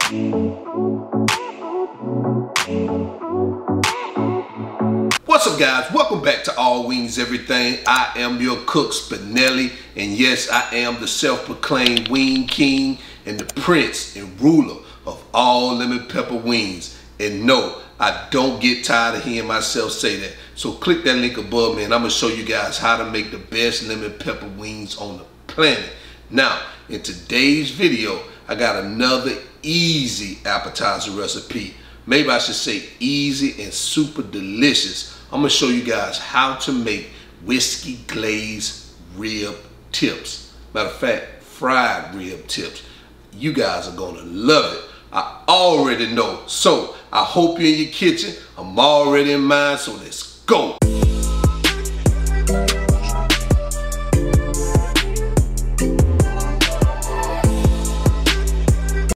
What's up, guys? Welcome back to All Wings Everything. I am your cook, Spinelli, and yes, I am the self-proclaimed wing king and the prince and ruler of all lemon pepper wings. And no, I don't get tired of hearing myself say that. So click that link above me and I'm gonna show you guys how to make the best lemon pepper wings on the planet. Now, in today's video, I got another easy appetizer recipe. Maybe I should say easy and super delicious. I'm gonna show you guys how to make whiskey glazed rib tips. Matter of fact, fried rib tips. You guys are gonna love it. I already know. So I hope you're in your kitchen. I'm already in mine, so let's go.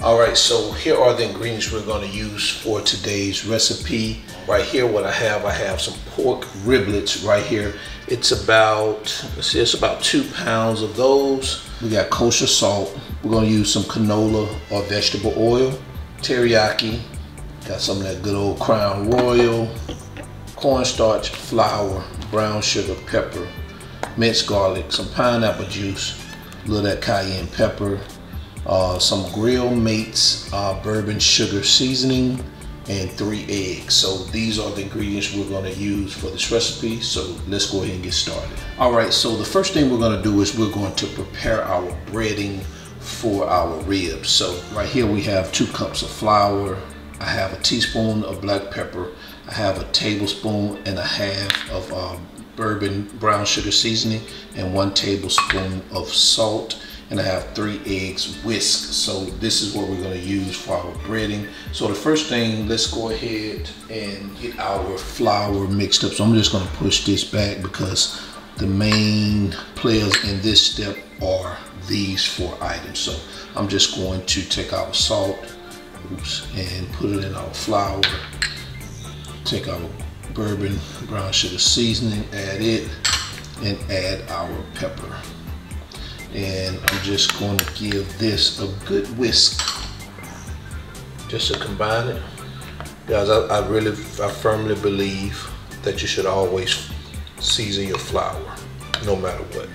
Alright, so here are the ingredients we're going to use for today's recipe. Right here, what I have some pork riblets right here. It's about, let's see, it's about 2 pounds of those. We got kosher salt. We're going to use some canola or vegetable oil, teriyaki, got some of that good old Crown Royal, corn starch, flour, brown sugar, pepper, minced garlic, some pineapple juice, a little of that cayenne pepper, some Grill Mates bourbon sugar seasoning, and 3 eggs. So these are the ingredients we're going to use for this recipe. So let's go ahead and get started. All right, so the first thing we're going to do is we're going to prepare our breading for our ribs. So right here we have 2 cups of flour. I have a teaspoon of black pepper. I have a tablespoon and a half of bourbon brown sugar seasoning and 1 tablespoon of salt. And I have 3 eggs whisked. So this is what we're going to use for our breading. So the first thing, let's go ahead and get our flour mixed up. So I'm just going to push this back because the main players in this step are these 4 items. So I'm just going to take our salt, and put it in our flour. Take our bourbon brown sugar seasoning, add it, and add our pepper. And I'm just going to give this a good whisk just to combine it. Guys, I firmly believe that you should always season your flour no matter what.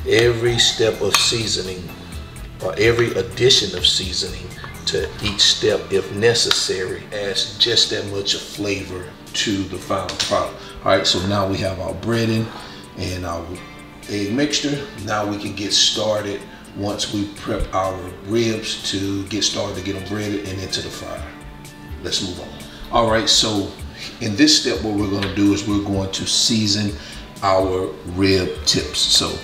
Every step of seasoning or every addition of seasoning to each step, if necessary, adds just that much of flavor to the final product. All right, so now we have our breading and our egg mixture. Now we can get started once we prep our ribs to get started to get them breaded and into the fryer. Let's move on. All right, so in this step, what we're going to do is we're going to season our rib tips. So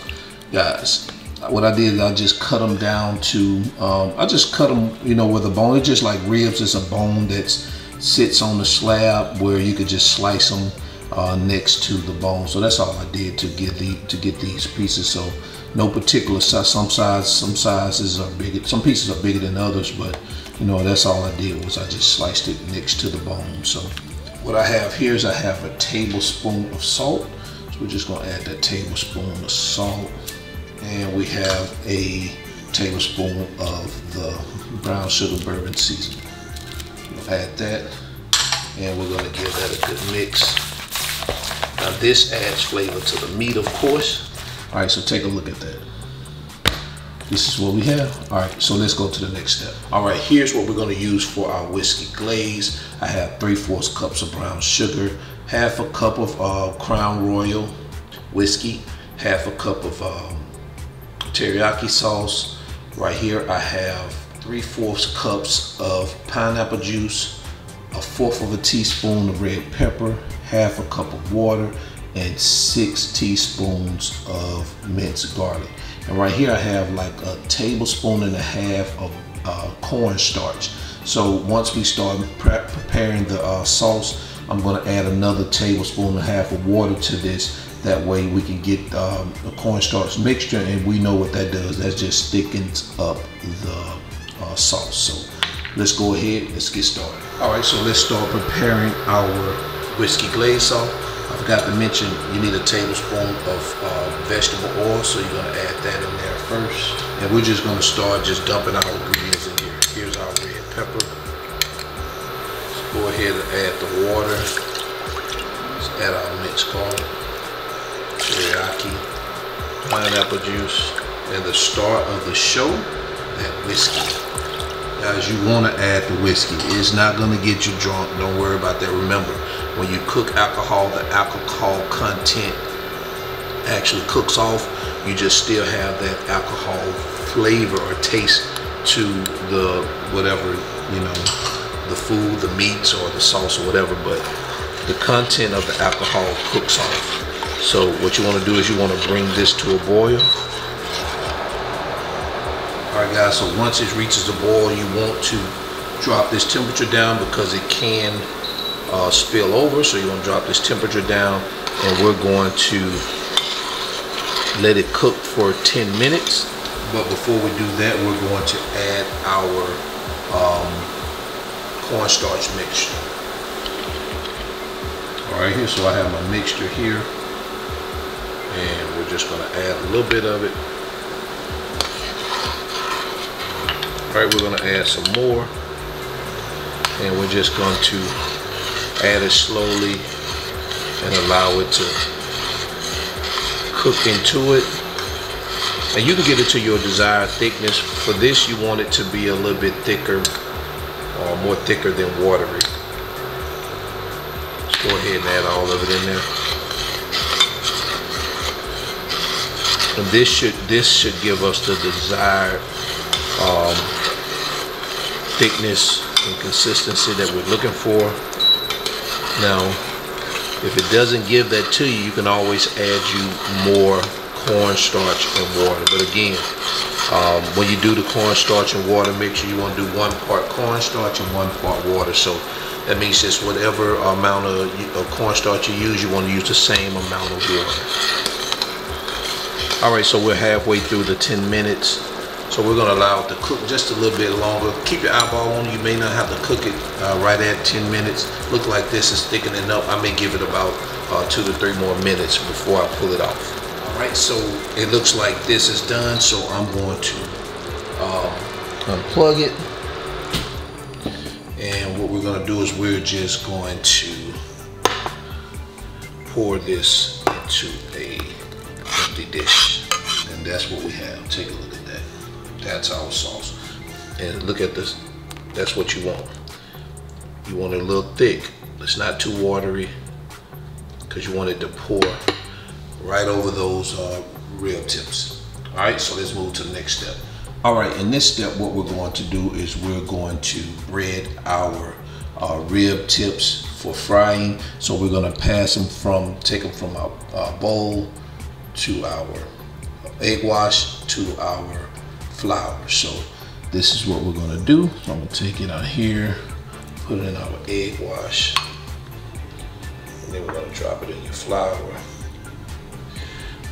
guys, what I did is I just cut them down to, I just cut them, you know, with a bone. It's just like ribs. It's a bone that sits on the slab where you could just slice them next to the bone. So that's all I did to get these pieces. So no particular size. Some sizes are bigger. Some pieces are bigger than others, but you know, that's all I did was I just sliced it next to the bone. So what I have here is I have a tablespoon of salt. So we're just gonna add that tablespoon of salt. And we have a tablespoon of the brown sugar bourbon seasoning. We'll add that, and we're gonna give that a good mix. Now this adds flavor to the meat, of course. All right, so take a look at that. This is what we have. All right, so let's go to the next step. All right, here's what we're gonna use for our whiskey glaze. I have 3/4 cups of brown sugar, half a cup of Crown Royal whiskey, half a cup of teriyaki sauce. Right here I have 3/4 cups of pineapple juice, 1/4 of a teaspoon of red pepper, half a cup of water, and 6 teaspoons of minced garlic. And right here I have like a tablespoon and a half of corn starch. So once we start preparing the sauce, I'm going to add another tablespoon and a half of water to this. That way we can get the cornstarch mixture, and we know what that does. That just thickens up the sauce. So let's go ahead, let's get started. All right, so let's start preparing our whiskey glaze sauce. I forgot to mention you need a tablespoon of vegetable oil, so you're gonna add that in there first. And we're just gonna start just dumping our ingredients in here. Here's our red pepper. Let's go ahead and add the water. Let's add our minced garlic, teriyaki, pineapple juice, and the star of the show, that whiskey. Guys, you want to add the whiskey. It's not going to get you drunk. Don't worry about that. Remember, when you cook alcohol, the alcohol content actually cooks off. You just still have that alcohol flavor or taste to the whatever, you know, the food, the meats or the sauce or whatever, but the content of the alcohol cooks off. So what you want to do is you want to bring this to a boil. Alright guys, so once it reaches the boil, you want to drop this temperature down because it can spill over. So you're going to drop this temperature down, and we're going to let it cook for 10 minutes. But before we do that, we're going to add our cornstarch mixture. Alright, here, so I have my mixture here, and we're just going to add a little bit of it. Alright, we're going to add some more, and we're just going to add it slowly and allow it to cook into it. And you can get it to your desired thickness. For this, you want it to be a little bit thicker, or more thicker than watery. Let's go ahead and add all of it in there. And this should give us the desired thickness and consistency that we're looking for. Now, if it doesn't give that to you, you can always add you more cornstarch and water. But again, when you do the cornstarch and water mixture, you want to do 1 part cornstarch and 1 part water. So that means just whatever amount of cornstarch you use, you want to use the same amount of water. Alright, so we're halfway through the 10 minutes. So we're going to allow it to cook just a little bit longer. Keep your eyeball on. You may not have to cook it right at 10 minutes. Look like this is thickening up. I may give it about 2 to 3 more minutes before I pull it off. Alright, so it looks like this is done. So I'm going to unplug it. And what we're going to do is we're just going to pour this into a empty dish. And that's what we have. Take a look at that. That's our sauce. And look at this. That's what you want. You want it a little thick. It's not too watery, because you want it to pour right over those rib tips. Alright, so let's move to the next step. Alright, in this step, what we're going to do is we're going to bread our rib tips for frying. So we're going to take them from our bowl to our egg wash to our flour. So this is what we're going to do. So I'm going to take it out here, put it in our egg wash, and then we're going to drop it in your flour.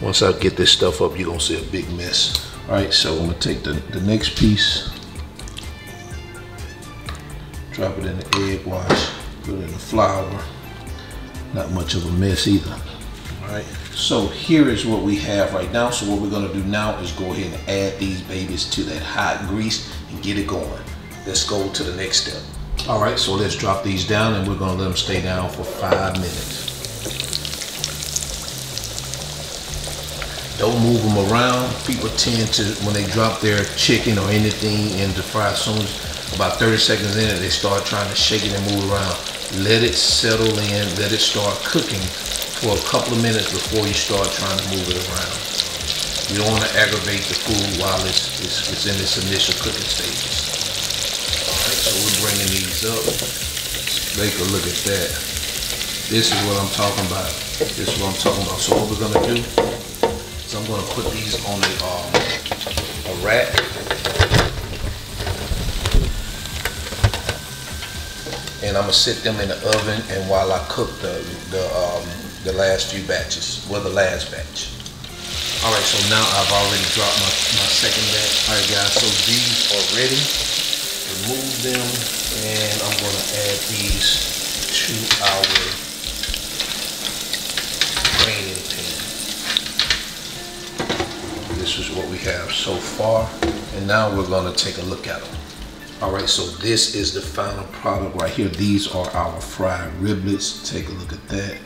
Once I get this stuff up, you're going to see a big mess. All right, so I'm going to take the next piece, drop it in the egg wash, put it in the flour. Not much of a mess either. All right, so here is what we have right now. So what we're going to do now is go ahead and add these babies to that hot grease and get it going. Let's go to the next step. All right, so let's drop these down, and we're going to let them stay down for 5 minutes. Don't move them around. People tend to, when they drop their chicken or anything into fry, as soon as about 30 seconds in it, they start trying to shake it and move it around. Let it settle in, let it start cooking for a couple of minutes before you start trying to move it around. You don't want to aggravate the food while it's in its initial cooking stages. All right, so we're bringing these up. Take a look at that. This is what I'm talking about. This is what I'm talking about. So what we're gonna do, so I'm going to put these on a rack. And I'm going to sit them in the oven, and while I cook the last few batches, well, the last batch. All right, so now I've already dropped my second batch. All right, guys, so these are ready. Remove them, and I'm going to add these to our draining pan. This is what we have so far, and now we're going to take a look at them. All right, so this is the final product right here. These are our fried riblets. Take a look at that.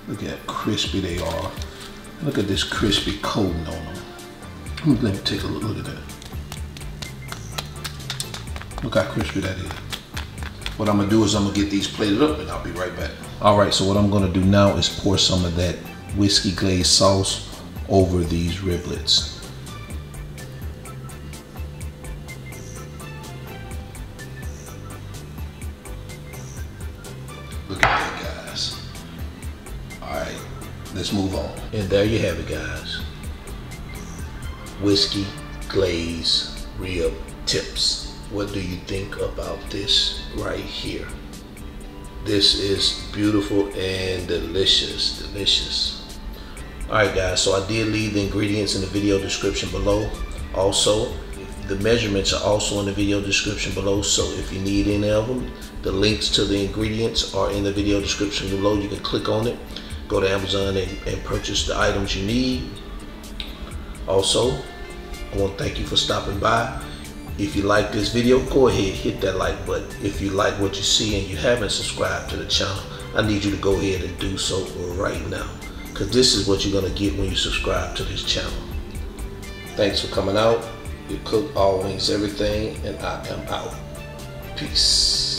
Look at how crispy they are. Look at this crispy coating on them. Let me take a look. Look at that. Look how crispy that is. What I'm gonna do is I'm gonna get these plated up and I'll be right back. All right, so what I'm gonna do now is pour some of that whiskey glaze sauce over these riblets. Look at that, guys. All right, let's move on. And there you have it, guys. Whiskey glaze rib tips. What do you think about this right here? This is beautiful and delicious, delicious. All right, guys, so I did leave the ingredients in the video description below. Also, the measurements are also in the video description below, so if you need any of them, the links to the ingredients are in the video description below. You can click on it, go to Amazon and purchase the items you need. Also, I want to thank you for stopping by. If you like this video, go ahead, hit that like button. If you like what you see and you haven't subscribed to the channel, I need you to go ahead and do so right now, because this is what you're going to get when you subscribe to this channel. Thanks for coming out. You cook all wings everything, and I am out. Peace.